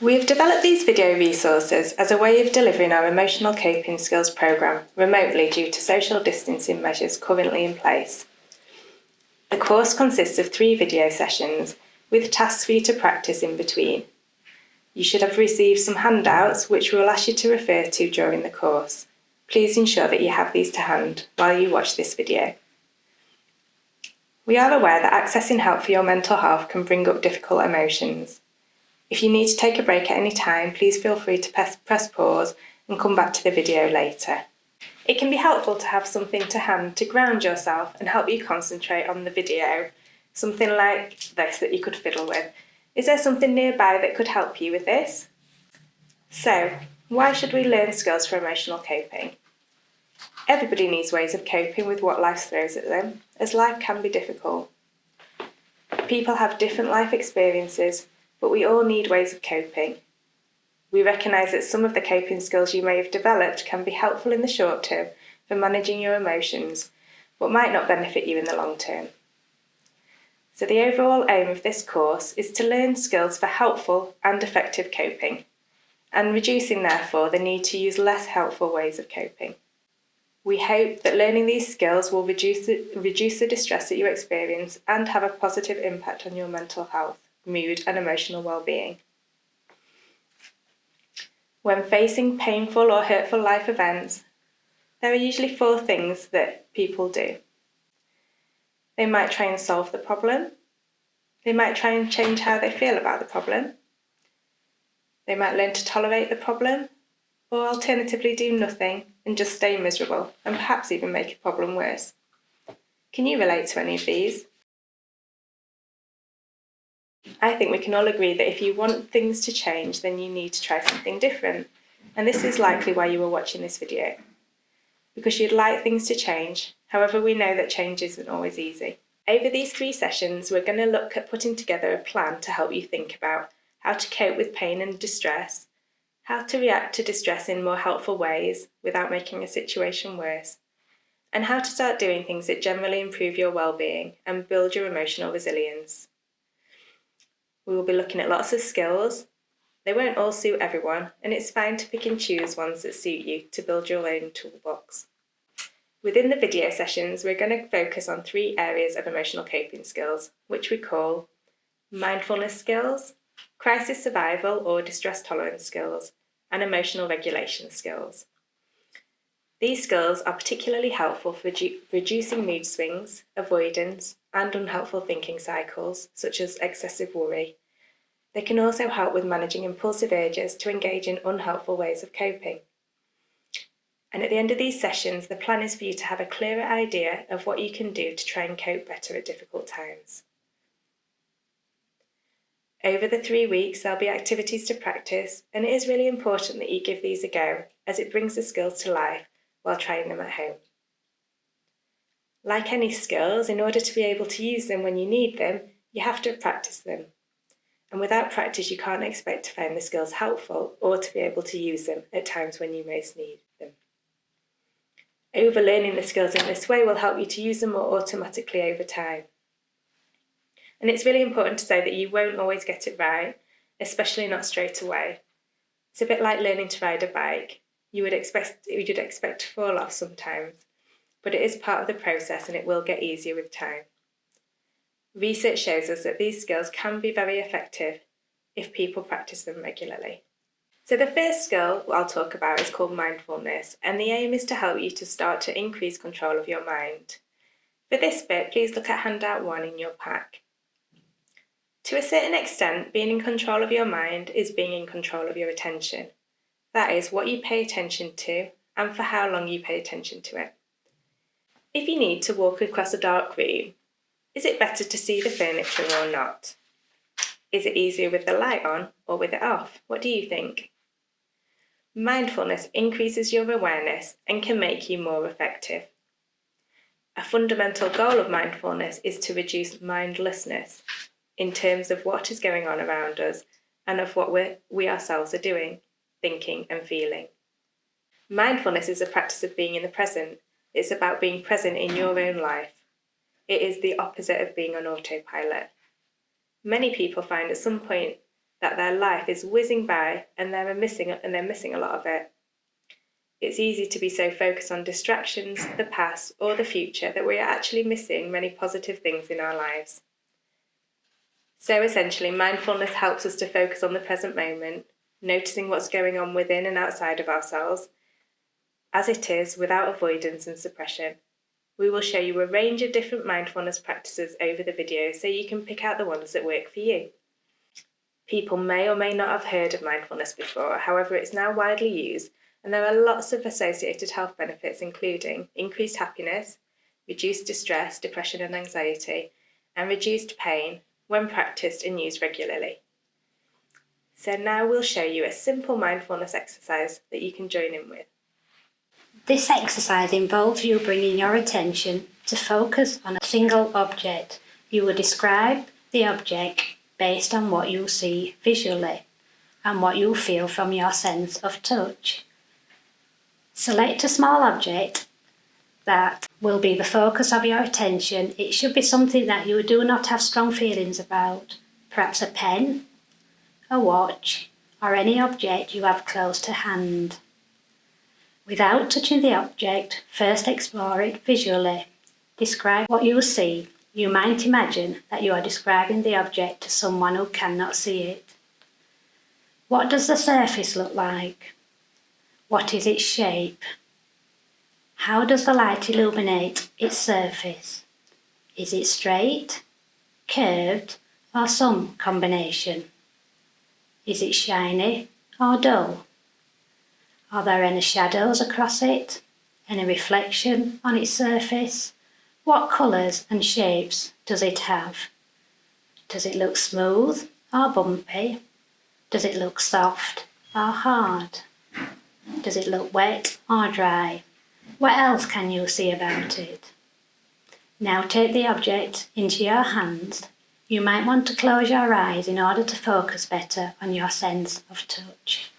We have developed these video resources as a way of delivering our emotional coping skills programme remotely due to social distancing measures currently in place. The course consists of 3 video sessions with tasks for you to practice in between. You should have received some handouts which we will ask you to refer to during the course. Please ensure that you have these to hand while you watch this video. We are aware that accessing help for your mental health can bring up difficult emotions. If you need to take a break at any time, please feel free to press pause and come back to the video later. It can be helpful to have something to hand to ground yourself and help you concentrate on the video, something like this that you could fiddle with. Is there something nearby that could help you with this? So, why should we learn skills for emotional coping? Everybody needs ways of coping with what life throws at them, as life can be difficult. People have different life experiences, but we all need ways of coping. We recognise that some of the coping skills you may have developed can be helpful in the short term for managing your emotions, but might not benefit you in the long term. So the overall aim of this course is to learn skills for helpful and effective coping, and reducing therefore the need to use less helpful ways of coping. We hope that learning these skills will reduce the distress that you experience and have a positive impact on your mental health, mood and emotional well-being. When facing painful or hurtful life events, there are usually 4 things that people do. They might try and solve the problem. They might try and change how they feel about the problem. They might learn to tolerate the problem, or alternatively do nothing and just stay miserable and perhaps even make a problem worse. Can you relate to any of these? I think we can all agree that if you want things to change, then you need to try something different. And this is likely why you are watching this video. Because you'd like things to change, however we know that change isn't always easy. Over these 3 sessions, we're going to look at putting together a plan to help you think about how to cope with pain and distress, how to react to distress in more helpful ways without making a situation worse, and how to start doing things that generally improve your well-being and build your emotional resilience. We will be looking at lots of skills. They won't all suit everyone, and it's fine to pick and choose ones that suit you to build your own toolbox. Within the video sessions, we're going to focus on 3 areas of emotional coping skills, which we call mindfulness skills, crisis survival or distress tolerance skills, and emotional regulation skills. These skills are particularly helpful for reducing mood swings, avoidance, and unhelpful thinking cycles, such as excessive worry. They can also help with managing impulsive urges to engage in unhelpful ways of coping. And at the end of these sessions, the plan is for you to have a clearer idea of what you can do to try and cope better at difficult times. Over the 3 weeks, there'll be activities to practice, and it is really important that you give these a go, as it brings the skills to life while trying them at home. Like any skills, in order to be able to use them when you need them, you have to practice them. And without practice, you can't expect to find the skills helpful or to be able to use them at times when you most need them. Overlearning the skills in this way will help you to use them more automatically over time. And it's really important to say that you won't always get it right, especially not straight away. It's a bit like learning to ride a bike. You'd expect to fall off sometimes, but it is part of the process and it will get easier with time. Research shows us that these skills can be very effective if people practice them regularly. So the first skill I'll talk about is called mindfulness, and the aim is to help you to start to increase control of your mind. For this bit, please look at handout 1 in your pack. To a certain extent, being in control of your mind is being in control of your attention. That is, what you pay attention to and for how long you pay attention to it. If you need to walk across a dark room, is it better to see the furniture or not? Is it easier with the light on or with it off? What do you think? Mindfulness increases your awareness and can make you more effective. A fundamental goal of mindfulness is to reduce mindlessness in terms of what is going on around us and of what we ourselves are doing, thinking and feeling. Mindfulness is a practice of being in the present. It's about being present in your own life. It is the opposite of being on autopilot. Many people find at some point that their life is whizzing by and they're missing a lot of it. It's easy to be so focused on distractions, the past, or the future that we are actually missing many positive things in our lives. So essentially, mindfulness helps us to focus on the present moment, noticing what's going on within and outside of ourselves, as it is, without avoidance and suppression. We will show you a range of different mindfulness practices over the video so you can pick out the ones that work for you. People may or may not have heard of mindfulness before, however, it's now widely used, and there are lots of associated health benefits, including increased happiness, reduced distress, depression and anxiety, and reduced pain when practiced and used regularly. So now we'll show you a simple mindfulness exercise that you can join in with. This exercise involves you bringing your attention to focus on a single object. You will describe the object based on what you see visually and what you feel from your sense of touch. Select a small object that will be the focus of your attention. It should be something that you do not have strong feelings about, perhaps a pen, a watch, or any object you have close to hand. Without touching the object, first explore it visually. Describe what you see. You might imagine that you are describing the object to someone who cannot see it. What does the surface look like? What is its shape? How does the light illuminate its surface? Is it straight, curved, or some combination? Is it shiny or dull? Are there any shadows across it? Any reflection on its surface? What colours and shapes does it have? Does it look smooth or bumpy? Does it look soft or hard? Does it look wet or dry? What else can you see about it? Now take the object into your hands. You might want to close your eyes in order to focus better on your sense of touch.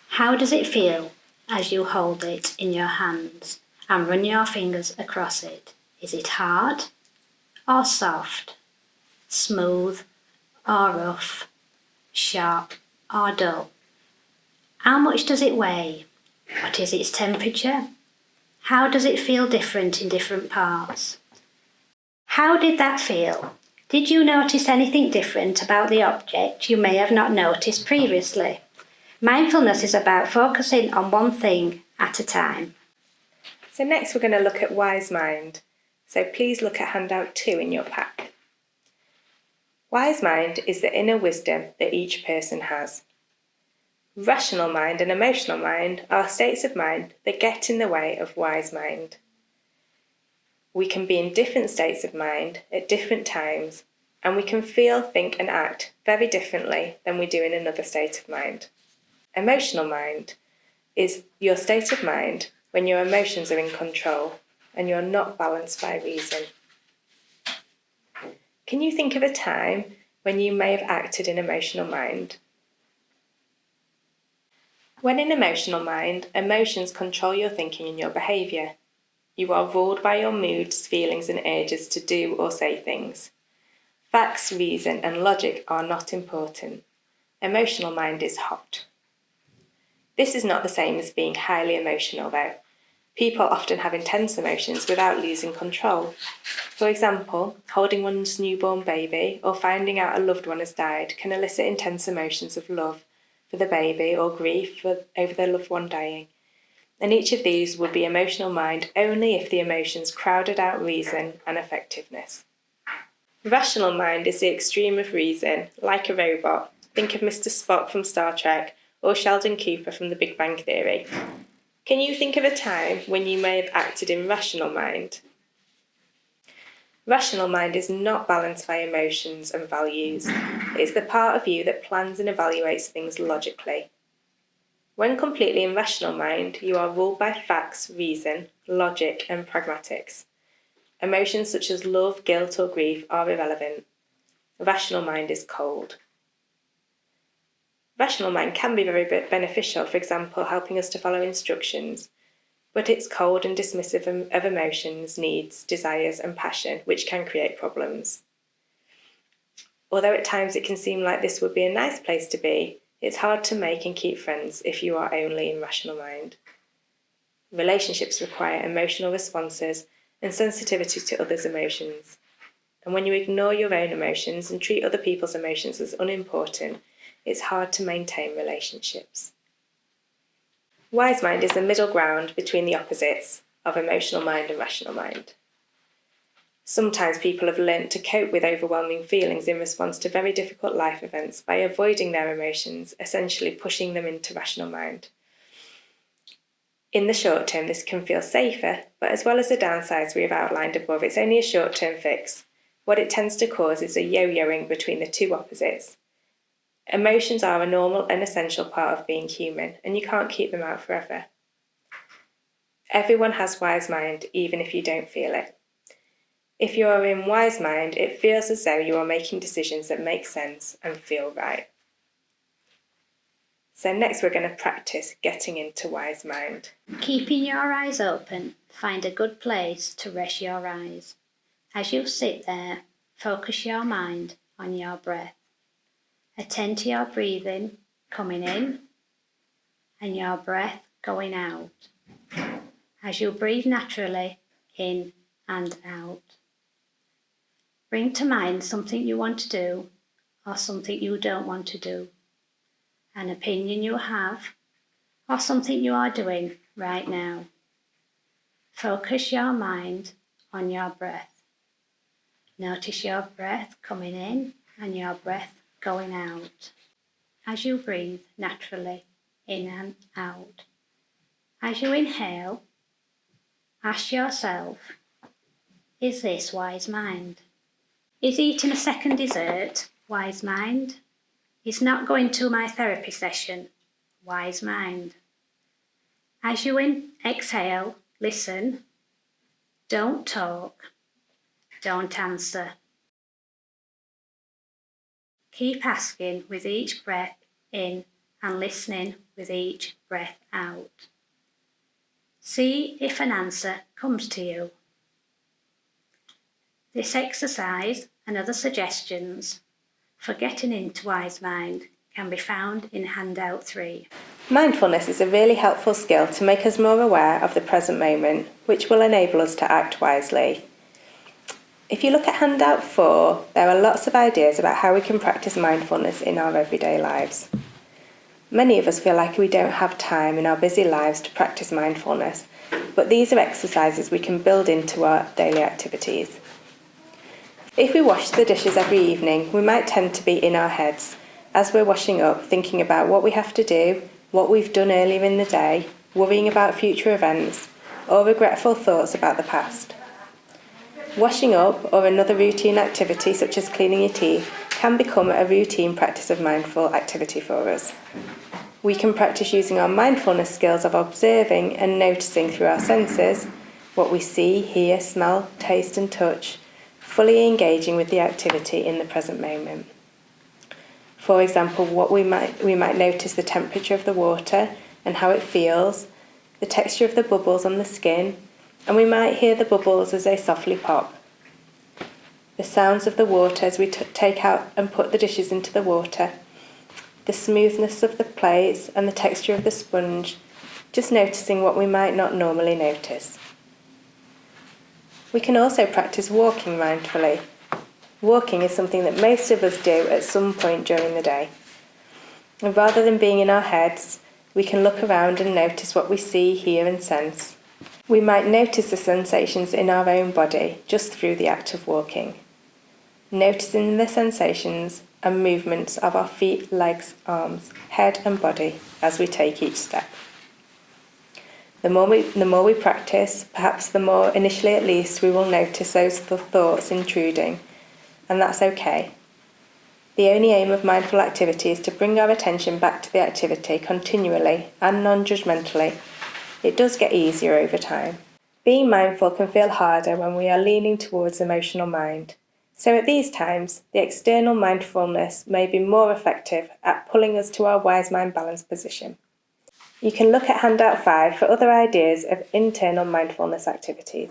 How does it feel as you hold it in your hands and run your fingers across it? Is it hard or soft, smooth or rough, sharp or dull? How much does it weigh? What is its temperature? How does it feel different in different parts? How did that feel? Did you notice anything different about the object you may have not noticed previously? Mindfulness is about focusing on one thing at a time. So next we're going to look at Wise Mind. So please look at handout 2 in your pack. Wise mind is the inner wisdom that each person has. Rational mind and emotional mind are states of mind that get in the way of wise mind. We can be in different states of mind at different times, and we can feel, think and act very differently than we do in another state of mind. Emotional mind is your state of mind when your emotions are in control and you're not balanced by reason. Can you think of a time when you may have acted in emotional mind? When in emotional mind, emotions control your thinking and your behaviour. You are ruled by your moods, feelings and urges to do or say things. Facts, reason and logic are not important. Emotional mind is hot. This is not the same as being highly emotional though. People often have intense emotions without losing control. For example, holding one's newborn baby or finding out a loved one has died can elicit intense emotions of love for the baby or grief over their loved one dying. And each of these would be emotional mind only if the emotions crowded out reason and effectiveness. Rational mind is the extreme of reason, like a robot. Think of Mr. Spock from Star Trek or Sheldon Cooper from The Big Bang Theory. Can you think of a time when you may have acted in rational mind? Rational mind is not balanced by emotions and values. It is the part of you that plans and evaluates things logically. When completely in rational mind, you are ruled by facts, reason, logic and pragmatics. Emotions such as love, guilt or grief are irrelevant. Rational mind is cold. Rational mind can be very beneficial, for example, helping us to follow instructions, but it's cold and dismissive of emotions, needs, desires and passion, which can create problems. Although at times it can seem like this would be a nice place to be, it's hard to make and keep friends if you are only in rational mind. Relationships require emotional responses and sensitivity to others' emotions. And when you ignore your own emotions and treat other people's emotions as unimportant, it's hard to maintain relationships. Wise mind is the middle ground between the opposites of emotional mind and rational mind. Sometimes people have learnt to cope with overwhelming feelings in response to very difficult life events by avoiding their emotions, essentially pushing them into rational mind. In the short term, this can feel safer, but as well as the downsides we have outlined above, it's only a short-term fix. What it tends to cause is a yo-yoing between the two opposites. Emotions are a normal and essential part of being human, and you can't keep them out forever. Everyone has wise mind, even if you don't feel it. If you are in wise mind, it feels as though you are making decisions that make sense and feel right. So next we're going to practice getting into wise mind. Keeping your eyes open, find a good place to rest your eyes. As you sit there, focus your mind on your breath. Attend to your breathing coming in and your breath going out. As you breathe naturally in and out. Bring to mind something you want to do or something you don't want to do. An opinion you have or something you are doing right now. Focus your mind on your breath. Notice your breath coming in and your breath going out. As you breathe naturally in and out. As you inhale, ask yourself, is this wise mind? Is eating a second dessert wise mind? Is not going to my therapy session wise mind? As you exhale, listen. Don't talk. Don't answer. Keep asking with each breath in and listening with each breath out. See if an answer comes to you. This exercise and other suggestions for getting into wise mind can be found in handout 3. Mindfulness is a really helpful skill to make us more aware of the present moment, which will enable us to act wisely. If you look at handout 4, there are lots of ideas about how we can practice mindfulness in our everyday lives. Many of us feel like we don't have time in our busy lives to practice mindfulness, but these are exercises we can build into our daily activities. If we wash the dishes every evening, we might tend to be in our heads as we're washing up, thinking about what we have to do, what we've done earlier in the day, worrying about future events, or regretful thoughts about the past. Washing up or another routine activity such as cleaning your teeth can become a routine practice of mindful activity for us. We can practice using our mindfulness skills of observing and noticing through our senses what we see, hear, smell, taste and touch, fully engaging with the activity in the present moment. For example, we might notice the temperature of the water and how it feels, the texture of the bubbles on the skin, and we might hear the bubbles as they softly pop. The sounds of the water as we take out and put the dishes into the water, the smoothness of the plates and the texture of the sponge, just noticing what we might not normally notice. We can also practice walking mindfully. Walking is something that most of us do at some point during the day. And rather than being in our heads, we can look around and notice what we see, hear and sense. We might notice the sensations in our own body just through the act of walking. Noticing the sensations and movements of our feet, legs, arms, head and body as we take each step. The more we practice, perhaps the more, initially at least, we will notice those thoughts intruding, and that's okay. The only aim of mindful activity is to bring our attention back to the activity continually and non-judgmentally. It does get easier over time. Being mindful can feel harder when we are leaning towards emotional mind. So at these times, the external mindfulness may be more effective at pulling us to our wise mind balanced position. You can look at handout 5 for other ideas of internal mindfulness activities.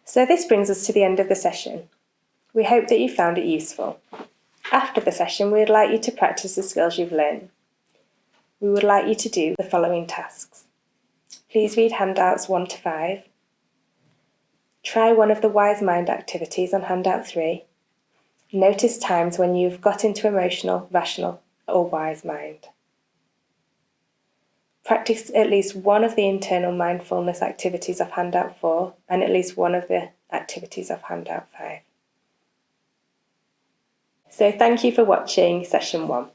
So this brings us to the end of the session. We hope that you found it useful. After the session, we would like you to practice the skills you've learned. We would like you to do the following tasks. Please read handouts 1 to 5. Try one of the Wise Mind activities on handout 3. Notice times when you've got into emotional, rational, or wise mind. Practice at least one of the internal mindfulness activities of handout 4 and at least one of the activities of handout 5. So thank you for watching session 1.